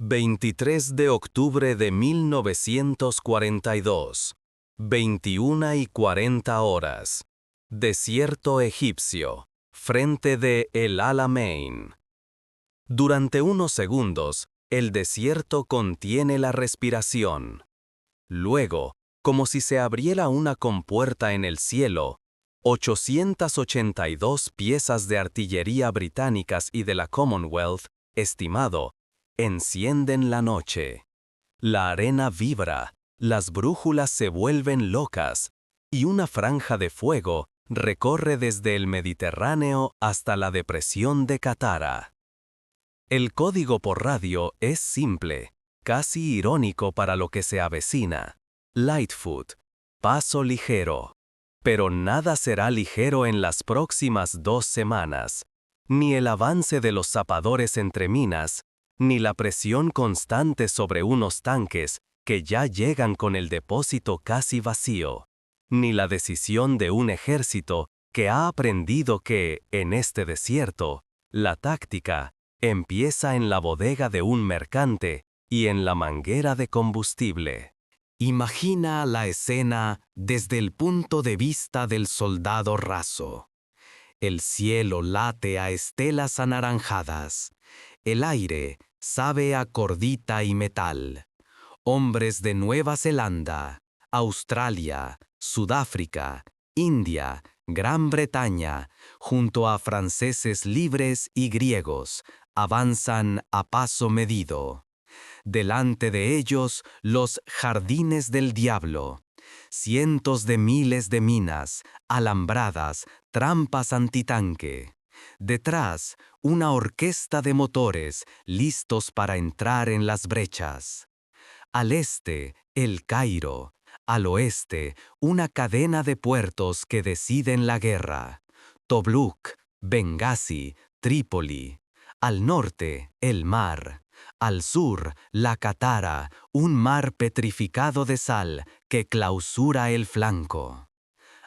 23 de octubre de 1942, 21:40 horas. Desierto egipcio, frente de El Alamein. Durante unos segundos, el desierto contiene la respiración. Luego, como si se abriera una compuerta en el cielo, 882 piezas de artillería británicas y de la Commonwealth, estimado, encienden la noche. La arena vibra, las brújulas se vuelven locas, y una franja de fuego recorre desde el Mediterráneo hasta la depresión de Katara. El código por radio es simple, casi irónico para lo que se avecina. Lightfoot, paso ligero. Pero nada será ligero en las próximas 2 semanas. Ni el avance de los zapadores entre minas, ni la presión constante sobre unos tanques que ya llegan con el depósito casi vacío, ni la decisión de un ejército que ha aprendido que, en este desierto, la táctica empieza en la bodega de un mercante y en la manguera de combustible. Imagina la escena desde el punto de vista del soldado raso. El cielo late a estelas anaranjadas. El aire sabe a cordita y metal. Hombres de Nueva Zelanda, Australia, Sudáfrica, India, Gran Bretaña, junto a franceses libres y griegos, avanzan a paso medido. Delante de ellos, los jardines del diablo. Cientos de miles de minas, alambradas, trampas antitanque. Detrás, una orquesta de motores, listos para entrar en las brechas. Al este, El Cairo. Al oeste, una cadena de puertos que deciden la guerra. Tobruk, Bengasi, Trípoli. Al norte, el mar. Al sur, la Katara, un mar petrificado de sal que clausura el flanco.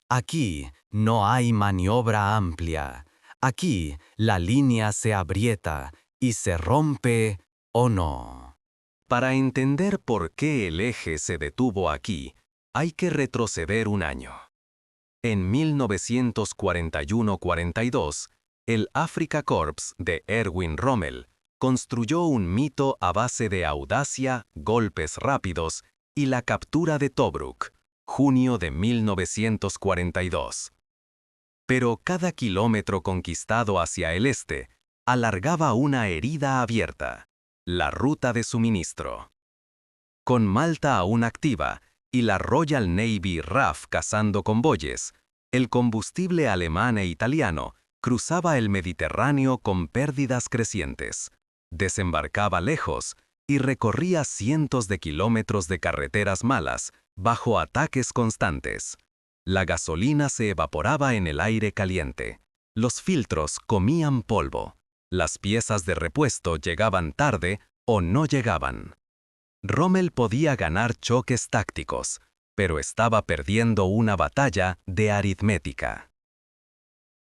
Aquí no hay maniobra amplia. Aquí la línea se aprieta y se rompe o no. Para entender por qué el eje se detuvo aquí, hay que retroceder un año. En 1941-42, el Afrika Korps de Erwin Rommel construyó un mito a base de audacia, golpes rápidos y la captura de Tobruk, junio de 1942. Pero cada kilómetro conquistado hacia el este alargaba una herida abierta, la ruta de suministro. Con Malta aún activa y la Royal Navy RAF cazando convoyes, el combustible alemán e italiano cruzaba el Mediterráneo con pérdidas crecientes, desembarcaba lejos y recorría cientos de kilómetros de carreteras malas bajo ataques constantes. La gasolina se evaporaba en el aire caliente. Los filtros comían polvo. Las piezas de repuesto llegaban tarde o no llegaban. Rommel podía ganar choques tácticos, pero estaba perdiendo una batalla de aritmética.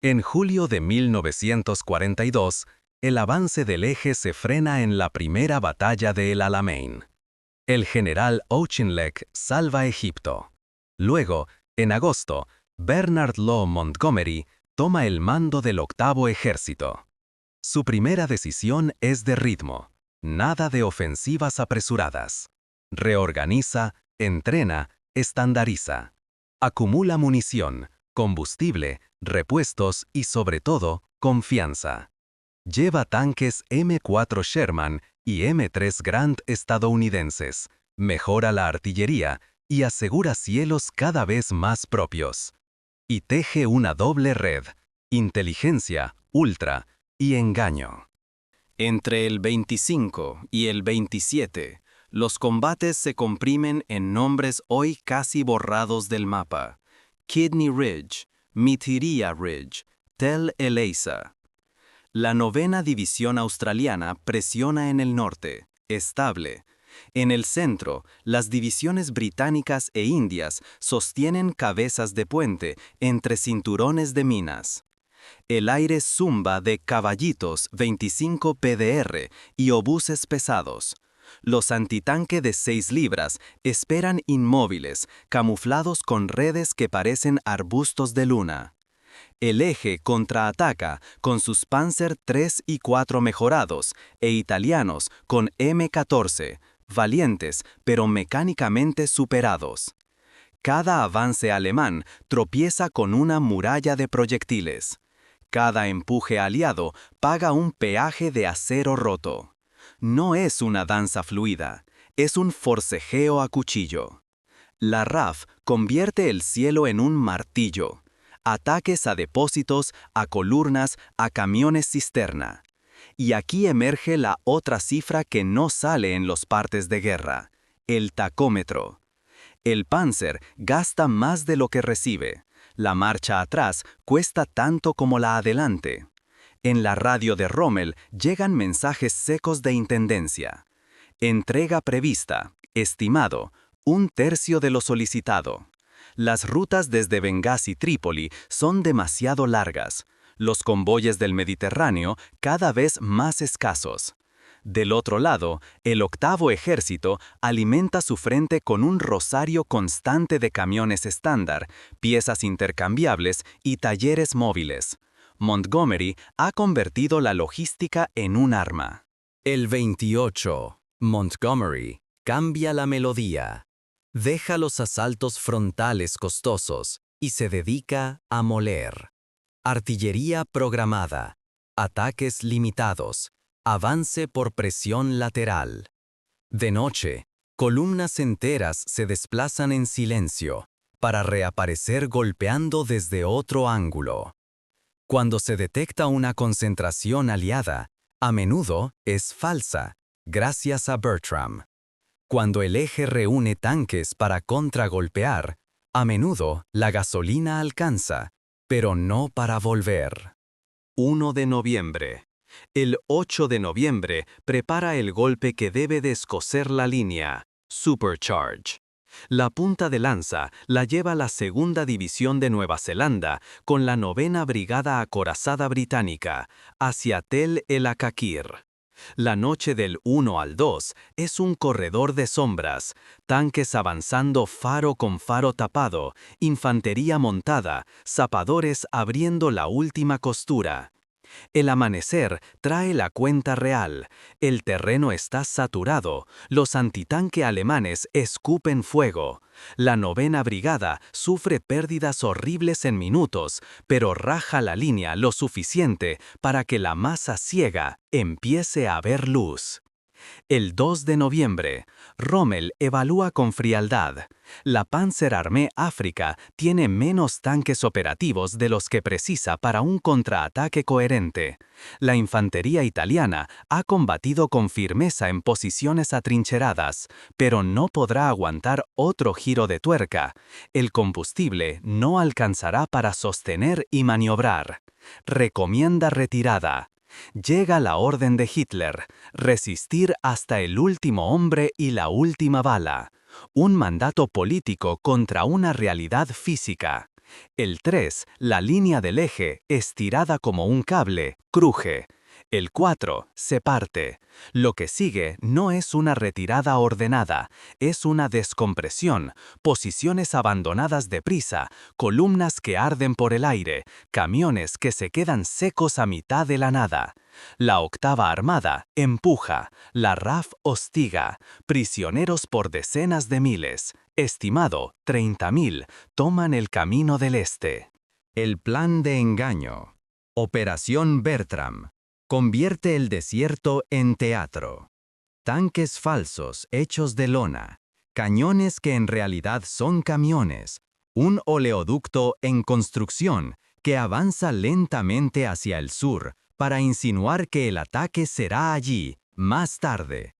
En julio de 1942, el avance del eje se frena en la primera batalla de El Alamein. El general Auchinleck salva Egipto. Luego, en agosto, Bernard Law Montgomery toma el mando del 8º Ejército. Su primera decisión es de ritmo, nada de ofensivas apresuradas. Reorganiza, entrena, estandariza. Acumula munición, combustible, repuestos y sobre todo, confianza. Lleva tanques M4 Sherman y M3 Grant estadounidenses, mejora la artillería y asegura cielos cada vez más propios. Y teje una doble red, inteligencia, ultra y engaño. Entre el 25 y el 27, los combates se comprimen en nombres hoy casi borrados del mapa: Kidney Ridge, Mitiria Ridge, Tel Eleisa. La 9ª División Australiana presiona en el norte, estable. En el centro, las divisiones británicas e indias sostienen cabezas de puente entre cinturones de minas. El aire zumba de caballitos 25 PDR y obuses pesados. Los antitanque de 6 libras esperan inmóviles, camuflados con redes que parecen arbustos de luna. El eje contraataca con sus Panzer III y IV mejorados e italianos con M14, valientes pero mecánicamente superados. Cada avance alemán tropieza con una muralla de proyectiles. Cada empuje aliado paga un peaje de acero roto. No es una danza fluida, es un forcejeo a cuchillo. La RAF convierte el cielo en un martillo. Ataques a depósitos, a columnas, a camiones cisterna. Y aquí emerge la otra cifra que no sale en los partes de guerra, el tacómetro. El Panzer gasta más de lo que recibe. La marcha atrás cuesta tanto como la adelante. En la radio de Rommel llegan mensajes secos de intendencia. Entrega prevista, estimado, 1/3 de lo solicitado. Las rutas desde Bengasi y Trípoli son demasiado largas. Los convoyes del Mediterráneo cada vez más escasos. Del otro lado, el octavo ejército alimenta su frente con un rosario constante de camiones estándar, piezas intercambiables y talleres móviles. Montgomery ha convertido la logística en un arma. El 28. Montgomery cambia la melodía. Deja los asaltos frontales costosos y se dedica a moler. Artillería programada. Ataques limitados. Avance por presión lateral. De noche, columnas enteras se desplazan en silencio, para reaparecer golpeando desde otro ángulo. Cuando se detecta una concentración aliada, a menudo es falsa, gracias a Bertram. Cuando el eje reúne tanques para contragolpear, a menudo la gasolina alcanza, pero no para volver. 1 de noviembre. El 8 de noviembre prepara el golpe que debe descoser la línea, Supercharge. La punta de lanza la lleva la Segunda División de Nueva Zelanda con la 9ª Brigada Acorazada Británica, hacia Tel el Akakir. La noche del 1 al 2 es un corredor de sombras, tanques avanzando faro con faro tapado, infantería montada, zapadores abriendo la última costura. El amanecer trae la cuenta real, el terreno está saturado, los antitanque alemanes escupen fuego. La 9ª Brigada sufre pérdidas horribles en minutos, pero raja la línea lo suficiente para que la masa ciega empiece a ver luz. El 2 de noviembre, Rommel evalúa con frialdad. La Panzerarmee África tiene menos tanques operativos de los que precisa para un contraataque coherente. La infantería italiana ha combatido con firmeza en posiciones atrincheradas, pero no podrá aguantar otro giro de tuerca. El combustible no alcanzará para sostener y maniobrar. Recomienda retirada. Llega la orden de Hitler, resistir hasta el último hombre y la última bala. Un mandato político contra una realidad física. El 3, la línea del eje, estirada como un cable, cruje. El 4 se parte. Lo que sigue no es una retirada ordenada, es una descompresión, posiciones abandonadas deprisa, columnas que arden por el aire, camiones que se quedan secos a mitad de la nada. La octava armada empuja, la RAF hostiga, prisioneros por decenas de miles, estimado 30.000, toman el camino del este. El plan de engaño. Operación Bertram. Convierte el desierto en teatro. Tanques falsos hechos de lona, cañones que en realidad son camiones, un oleoducto en construcción que avanza lentamente hacia el sur para insinuar que el ataque será allí, más tarde.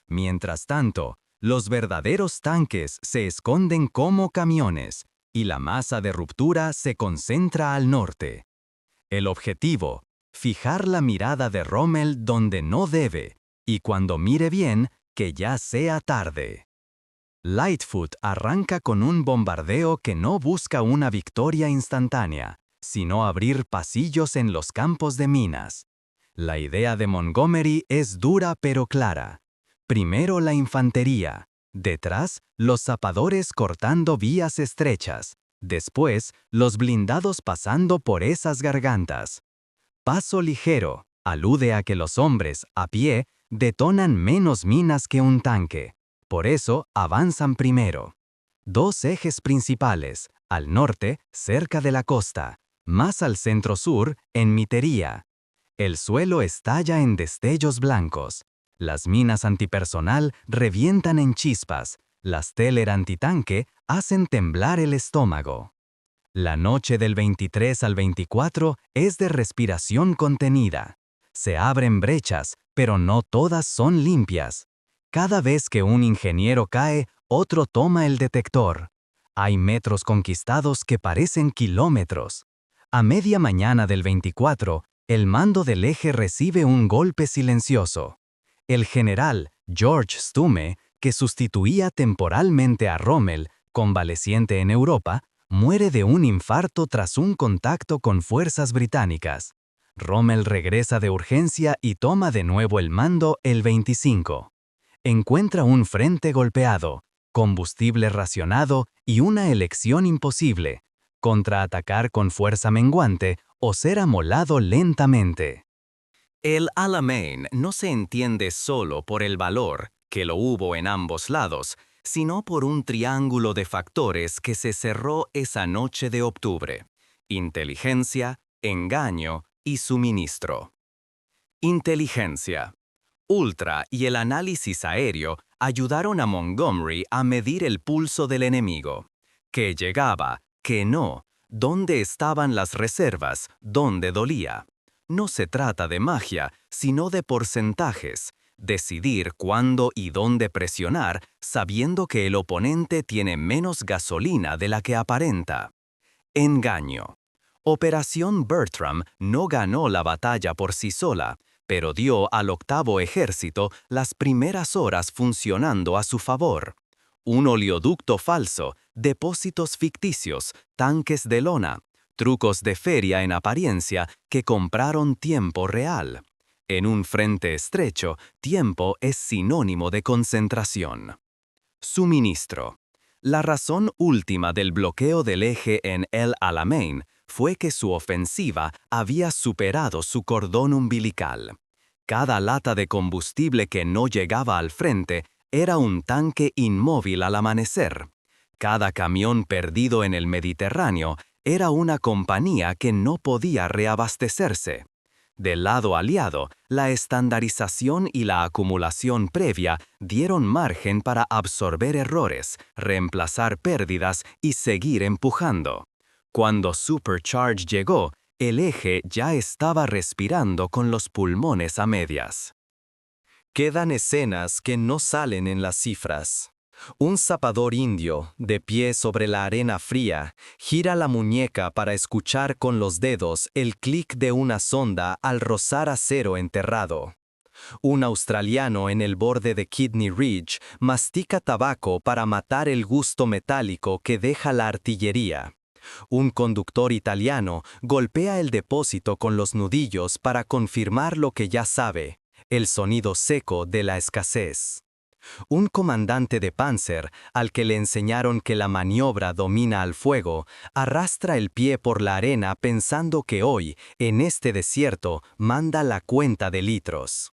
Mientras tanto, los verdaderos tanques se esconden como camiones y la masa de ruptura se concentra al norte. El objetivo: fijar la mirada de Rommel donde no debe, y cuando mire bien, que ya sea tarde. Lightfoot arranca con un bombardeo que no busca una victoria instantánea, sino abrir pasillos en los campos de minas. La idea de Montgomery es dura pero clara. Primero la infantería, detrás los zapadores cortando vías estrechas, después los blindados pasando por esas gargantas. Paso ligero alude a que los hombres, a pie, detonan menos minas que un tanque. Por eso avanzan primero. Dos ejes principales, al norte, cerca de la costa, más al centro-sur, en Mitería. El suelo estalla en destellos blancos. Las minas antipersonal revientan en chispas. Las Teller antitanque hacen temblar el estómago. La noche del 23 al 24 es de respiración contenida. Se abren brechas, pero no todas son limpias. Cada vez que un ingeniero cae, otro toma el detector. Hay metros conquistados que parecen kilómetros. A media mañana del 24, el mando del eje recibe un golpe silencioso. El general George Stumme, que sustituía temporalmente a Rommel, convaleciente en Europa, muere de un infarto tras un contacto con fuerzas británicas. Rommel regresa de urgencia y toma de nuevo el mando el 25. Encuentra un frente golpeado, combustible racionado y una elección imposible: contraatacar con fuerza menguante o ser amolado lentamente. El Alamein no se entiende solo por el valor, que lo hubo en ambos lados, sino por un triángulo de factores que se cerró esa noche de octubre: inteligencia, engaño y suministro. Inteligencia. Ultra y el análisis aéreo ayudaron a Montgomery a medir el pulso del enemigo. ¿Qué llegaba? ¿Qué no? ¿Dónde estaban las reservas? ¿Dónde dolía? No se trata de magia, sino de porcentajes. Decidir cuándo y dónde presionar, sabiendo que el oponente tiene menos gasolina de la que aparenta. Engaño. Operación Bertram no ganó la batalla por sí sola, pero dio al octavo ejército las primeras horas funcionando a su favor. Un oleoducto falso, depósitos ficticios, tanques de lona, trucos de feria en apariencia que compraron tiempo real. En un frente estrecho, tiempo es sinónimo de concentración. Suministro. La razón última del bloqueo del eje en El Alamein fue que su ofensiva había superado su cordón umbilical. Cada lata de combustible que no llegaba al frente era un tanque inmóvil al amanecer. Cada camión perdido en el Mediterráneo era una compañía que no podía reabastecerse. Del lado aliado, la estandarización y la acumulación previa dieron margen para absorber errores, reemplazar pérdidas y seguir empujando. Cuando Supercharge llegó, el eje ya estaba respirando con los pulmones a medias. Quedan escenas que no salen en las cifras. Un zapador indio, de pie sobre la arena fría, gira la muñeca para escuchar con los dedos el clic de una sonda al rozar acero enterrado. Un australiano en el borde de Kidney Ridge mastica tabaco para matar el gusto metálico que deja la artillería. Un conductor italiano golpea el depósito con los nudillos para confirmar lo que ya sabe: el sonido seco de la escasez. Un comandante de Panzer, al que le enseñaron que la maniobra domina al fuego, arrastra el pie por la arena pensando que hoy, en este desierto, manda la cuenta de litros.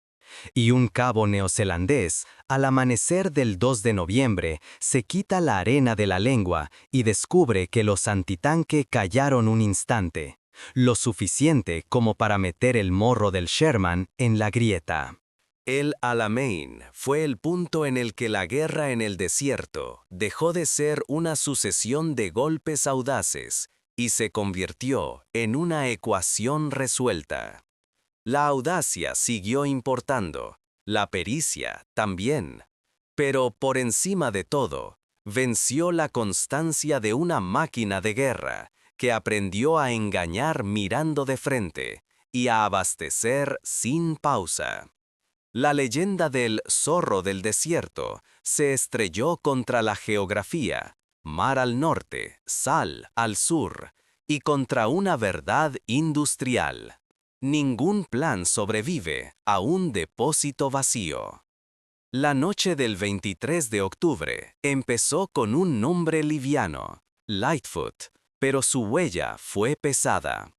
Y un cabo neozelandés, al amanecer del 2 de noviembre, se quita la arena de la lengua y descubre que los antitanque callaron un instante, lo suficiente como para meter el morro del Sherman en la grieta. El Alamein fue el punto en el que la guerra en el desierto dejó de ser una sucesión de golpes audaces y se convirtió en una ecuación resuelta. La audacia siguió importando, la pericia también, pero por encima de todo, venció la constancia de una máquina de guerra que aprendió a engañar mirando de frente y a abastecer sin pausa. La leyenda del zorro del desierto se estrelló contra la geografía, mar al norte, sal al sur, y contra una verdad industrial: ningún plan sobrevive a un depósito vacío. La noche del 23 de octubre empezó con un nombre liviano, Lightfoot, pero su huella fue pesada.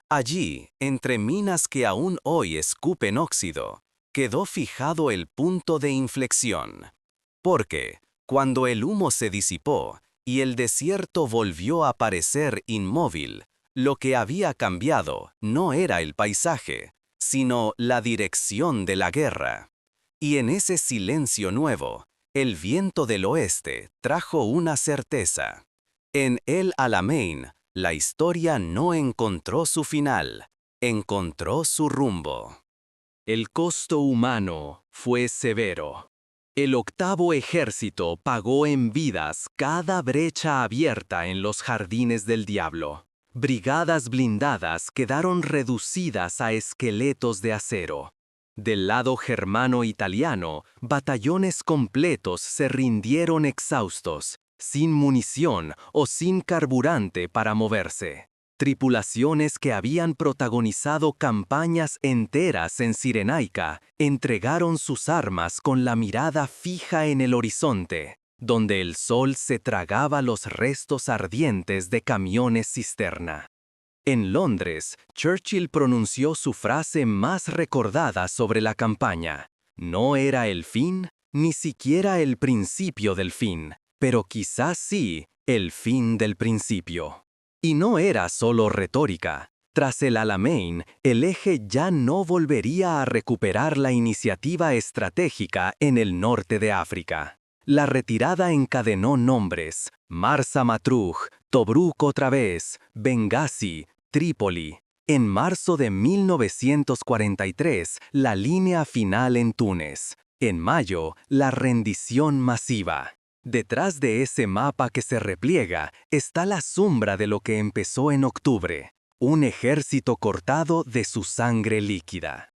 Allí, entre minas que aún hoy escupen óxido, quedó fijado el punto de inflexión. Porque, cuando el humo se disipó y el desierto volvió a parecer inmóvil, lo que había cambiado no era el paisaje, sino la dirección de la guerra. Y en ese silencio nuevo, el viento del oeste trajo una certeza. En El Alamein, la historia no encontró su final, encontró su rumbo. El costo humano fue severo. El octavo ejército pagó en vidas cada brecha abierta en los jardines del diablo. Brigadas blindadas quedaron reducidas a esqueletos de acero. Del lado germano-italiano, batallones completos se rindieron exhaustos, sin munición o sin carburante para moverse. Tripulaciones que habían protagonizado campañas enteras en Cirenaica entregaron sus armas con la mirada fija en el horizonte, donde el sol se tragaba los restos ardientes de camiones cisterna. En Londres, Churchill pronunció su frase más recordada sobre la campaña. No era el fin, ni siquiera el principio del fin, pero quizás sí el fin del principio. Y no era solo retórica. Tras el Alamein, el eje ya no volvería a recuperar la iniciativa estratégica en el norte de África. La retirada encadenó nombres: Marsa Matruh, Tobruk otra vez, Benghazi, Trípoli. En marzo de 1943, la línea final en Túnez. En mayo, la rendición masiva. Detrás de ese mapa que se repliega está la sombra de lo que empezó en octubre, un ejército cortado de su sangre líquida.